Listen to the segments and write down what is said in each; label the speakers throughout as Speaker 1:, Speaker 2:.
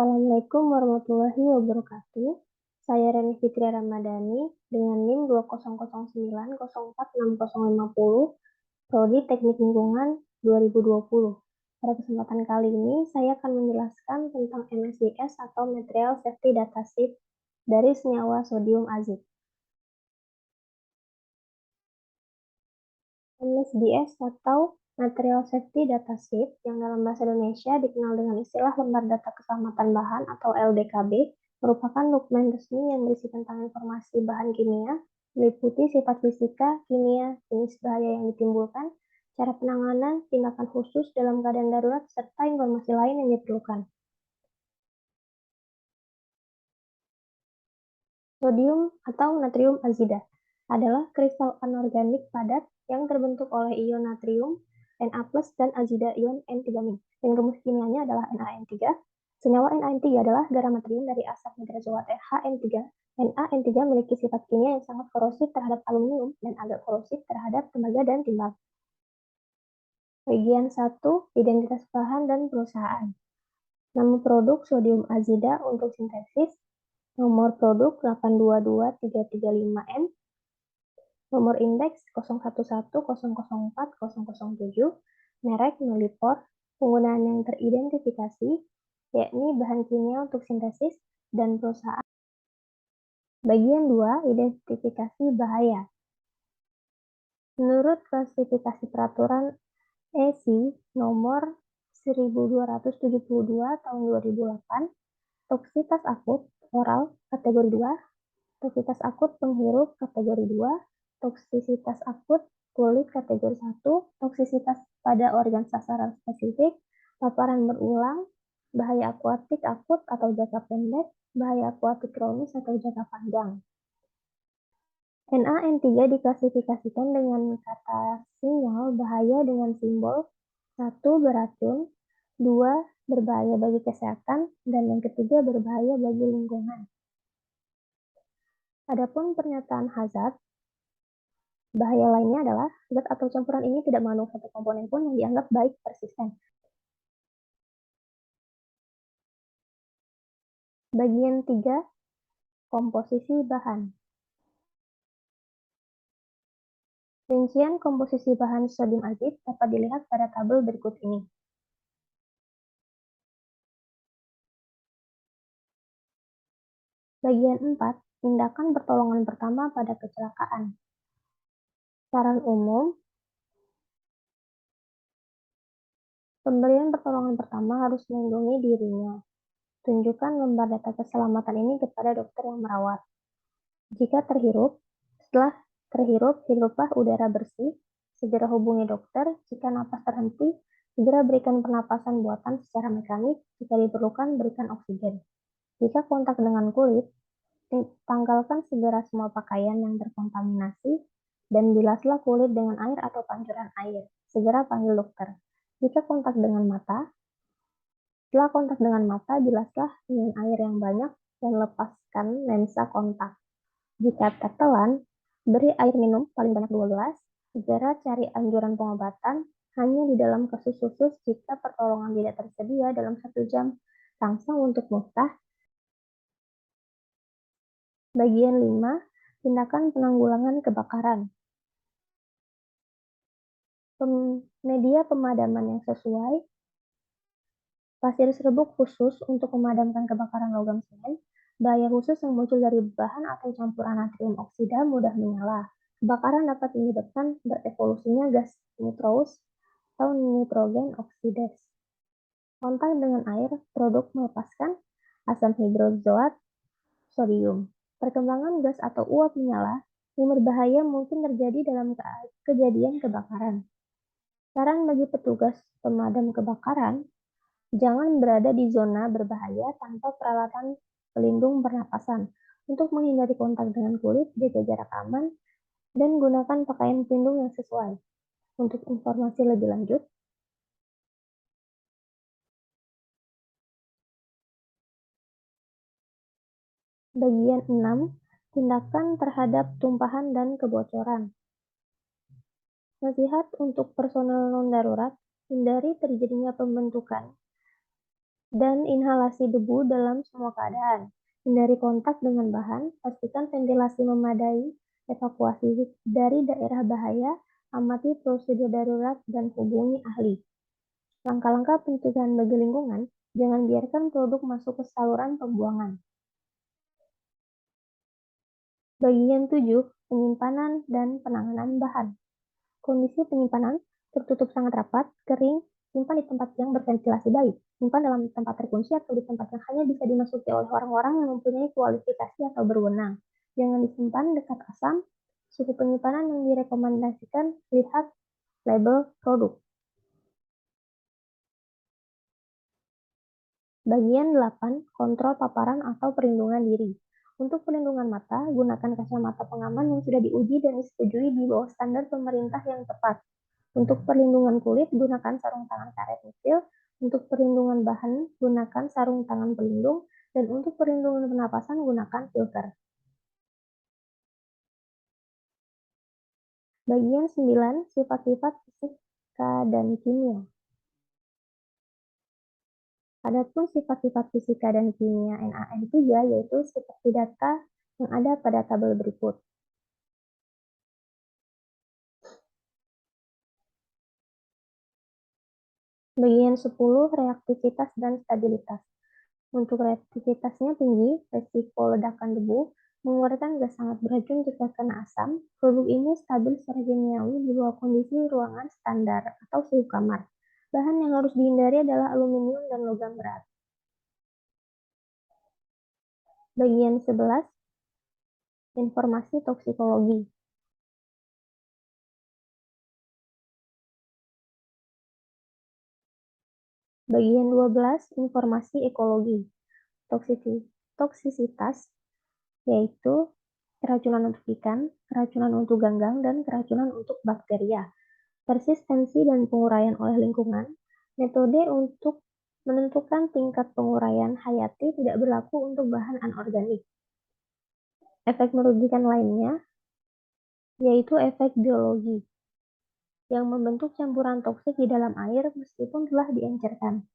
Speaker 1: Assalamualaikum warahmatullahi wabarakatuh. Saya Reni Fitri Ramadhani dengan NIM 2009046050, Prodi Teknik Lingkungan 2020. Pada kesempatan kali ini, saya akan menjelaskan tentang MSDS atau Material Safety Data Sheet dari senyawa sodium azid. MSDS atau Material Safety Data Sheet yang dalam bahasa Indonesia dikenal dengan istilah Lembar Data Keselamatan Bahan atau LDKB merupakan dokumen resmi yang berisi tentang informasi bahan kimia, meliputi sifat fisika, kimia, jenis bahaya yang ditimbulkan, cara penanganan, tindakan khusus dalam keadaan darurat, serta informasi lain yang diperlukan. Sodium atau natrium azida adalah kristal anorganik padat yang terbentuk oleh ion natrium, Na+, dan azida ion N3-, dan rumus kimianya adalah NaN3. Senyawa NaN3 adalah garam natrium dari asam hidrozoat HN3. NaN3 memiliki sifat kimia yang sangat korosif terhadap aluminium dan agak korosif terhadap tembaga dan timbal. Bagian 1, identitas bahan dan perusahaan. Nama produk sodium azida untuk sintesis, nomor produk 822-335N, nomor indeks 011004-007, merek Melipor, penggunaan yang teridentifikasi, yakni bahan kimia untuk sintesis, dan perusahaan. Bagian 2, identifikasi bahaya. Menurut klasifikasi peraturan EC nomor 1272 tahun 2008, toksitas akut oral kategori 2, toksitas akut penghirup kategori 2, toksisitas akut kulit kategori 1, toksisitas pada organ sasaran spesifik, paparan berulang, bahaya akuatik akut atau jangka pendek, bahaya akuatik kronis atau jangka panjang. NaN3 diklasifikasikan dengan kata sinyal bahaya dengan simbol 1 beracun, 2 berbahaya bagi kesehatan, dan yang ketiga berbahaya bagi lingkungan. Adapun pernyataan hazard, bahaya lainnya adalah zat atau campuran ini tidak mengandung satu komponen pun yang dianggap baik persisten. Bagian 3, komposisi bahan. Rincian komposisi bahan sodium azid dapat dilihat pada tabel berikut ini. Bagian 4, tindakan pertolongan pertama pada kecelakaan. Saran umum, pemberian pertolongan pertama harus melindungi dirinya. Tunjukkan lembar data keselamatan ini kepada dokter yang merawat. Jika terhirup, setelah terhirup, hiruplah udara bersih. Segera hubungi dokter. Jika napas terhenti, segera berikan pernapasan buatan secara mekanik. Jika diperlukan, berikan oksigen. Jika kontak dengan kulit, tanggalkan segera semua pakaian yang terkontaminasi dan bilaslah kulit dengan air atau pancuran air. Segera panggil dokter. Jika kontak dengan mata, setelah kontak dengan mata, bilaslah dengan air yang banyak dan lepaskan lensa kontak. Jika tertelan, beri air minum paling banyak 2 gelas. Segera cari anjuran pengobatan hanya di dalam kasus khusus jika pertolongan tidak tersedia dalam 1 jam. Rangsang untuk muftah. Bagian 5, tindakan penanggulangan kebakaran. Media pemadaman yang sesuai, pasir serbuk khusus untuk memadamkan kebakaran logam semen, bahaya khusus yang muncul dari bahan atau campuran natrium oksida mudah menyala. Kebakaran dapat menyebabkan berevolusinya gas nitrous atau nitrogen oksidase. Kontak dengan air, produk melepaskan asam hidrozoat sodium. Perkembangan gas atau uap menyala yang berbahaya mungkin terjadi dalam kejadian kebakaran. Saran bagi petugas pemadam kebakaran, jangan berada di zona berbahaya tanpa peralatan pelindung pernapasan. Untuk menghindari kontak dengan kulit, jaga jarak aman, dan gunakan pakaian pelindung yang sesuai. Untuk informasi lebih lanjut, bagian 6, tindakan terhadap tumpahan dan kebocoran. Nasihat untuk personel non-darurat, hindari terjadinya pembentukan dan inhalasi debu dalam semua keadaan. Hindari kontak dengan bahan, pastikan ventilasi memadai, evakuasi dari daerah bahaya, amati prosedur darurat, dan hubungi ahli. Langkah-langkah pencegahan bagi lingkungan, jangan biarkan produk masuk ke saluran pembuangan. Bagian 7, penyimpanan dan penanganan bahan. Kondisi penyimpanan tertutup sangat rapat, kering, simpan di tempat yang berventilasi baik. Simpan dalam tempat terkunci atau di tempat yang hanya bisa dimasuki oleh orang-orang yang mempunyai kualifikasi atau berwenang. Jangan disimpan dekat asam. Suhu penyimpanan yang direkomendasikan, lihat label produk. Bagian 8, kontrol paparan atau perlindungan diri. Untuk perlindungan mata, gunakan kacamata pengaman yang sudah diuji dan disetujui di bawah standar pemerintah yang tepat. Untuk perlindungan kulit, gunakan sarung tangan karet nipil. Untuk perlindungan bahan, gunakan sarung tangan pelindung. Dan untuk perlindungan pernapasan, gunakan filter. Bagian 9, sifat-sifat fisika dan kimia. Adapun sifat-sifat fisika dan kimia NaN3 yaitu seperti data yang ada pada tabel berikut. Bagian 10, reaktivitas dan stabilitas. Untuk reaktivitasnya tinggi, resiko ledakan debu, mengeluarkan gas sangat beracun jika kena asam. Produk ini stabil secara kimiawi di bawah kondisi ruangan standar atau suhu kamar. Bahan yang harus dihindari adalah aluminium dan logam berat. Bagian 11, informasi toksikologi. Bagian 12, informasi ekologi. Toksisitas, yaitu keracunan untuk ikan, keracunan untuk ganggang, dan keracunan untuk bakteria. Persistensi dan penguraian oleh lingkungan. Metode untuk menentukan tingkat penguraian hayati tidak berlaku untuk bahan anorganik. Efek merugikan lainnya, yaitu efek biologi, yang membentuk campuran toksik di dalam air meskipun telah diencerkan.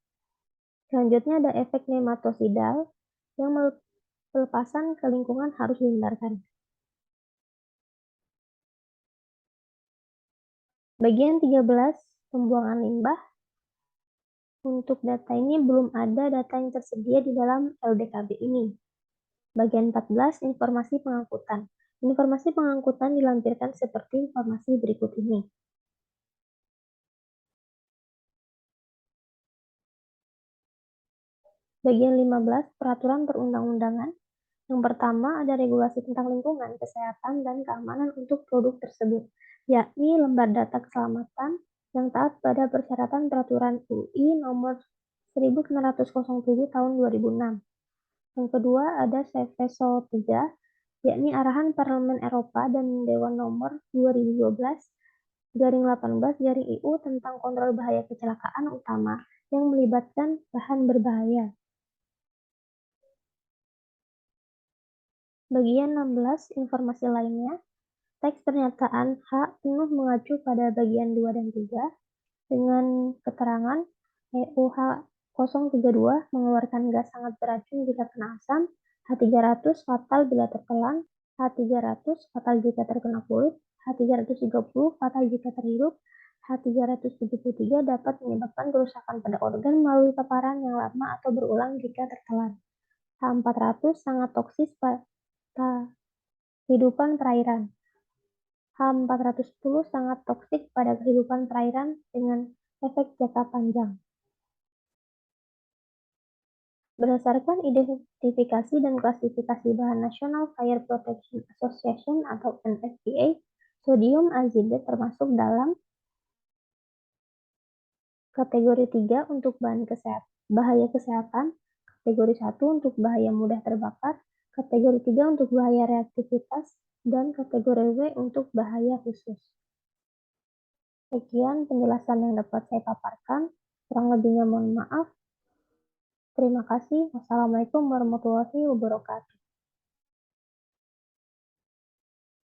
Speaker 1: Selanjutnya ada efek nematosidal, yang pelepasan ke lingkungan harus dihindarkan. Bagian 13, pembuangan limbah. Untuk data ini belum ada data yang tersedia di dalam LDKB ini. Bagian 14, informasi pengangkutan. Informasi pengangkutan dilampirkan seperti informasi berikut ini. Bagian 15, peraturan perundang-undangan. Yang pertama ada regulasi tentang lingkungan, kesehatan, dan keamanan untuk produk tersebut, yakni lembar data keselamatan yang taat pada persyaratan peraturan UI nomor 1907 tahun 2006. Yang kedua ada Seveso 3, yakni arahan Parlemen Eropa dan Dewan nomor 2012/18/EU tentang kontrol bahaya kecelakaan utama yang melibatkan bahan berbahaya. Bagian 16, informasi lainnya. Teks pernyataan H penuh mengacu pada bagian 2 dan 3 dengan keterangan EUH 032 mengeluarkan gas sangat beracun jika kena asam, H300 fatal bila tertelan, H300 fatal jika terkena kulit, H330 fatal jika terhirup, H373 dapat menyebabkan kerusakan pada organ melalui paparan yang lama atau berulang jika tertelan. H400 sangat toksis pada kehidupan perairan. H410 sangat toksik pada kehidupan perairan dengan efek jangka panjang. Berdasarkan identifikasi dan klasifikasi bahan National Fire Protection Association atau NFPA, sodium azide termasuk dalam kategori 3 untuk bahaya kesehatan, kategori 1 untuk bahaya mudah terbakar, kategori 3 untuk bahaya reaktivitas, dan kategori W untuk bahaya khusus. Sekian penjelasan yang dapat saya paparkan. Kurang lebihnya mohon maaf. Terima kasih. Wassalamualaikum warahmatullahi wabarakatuh.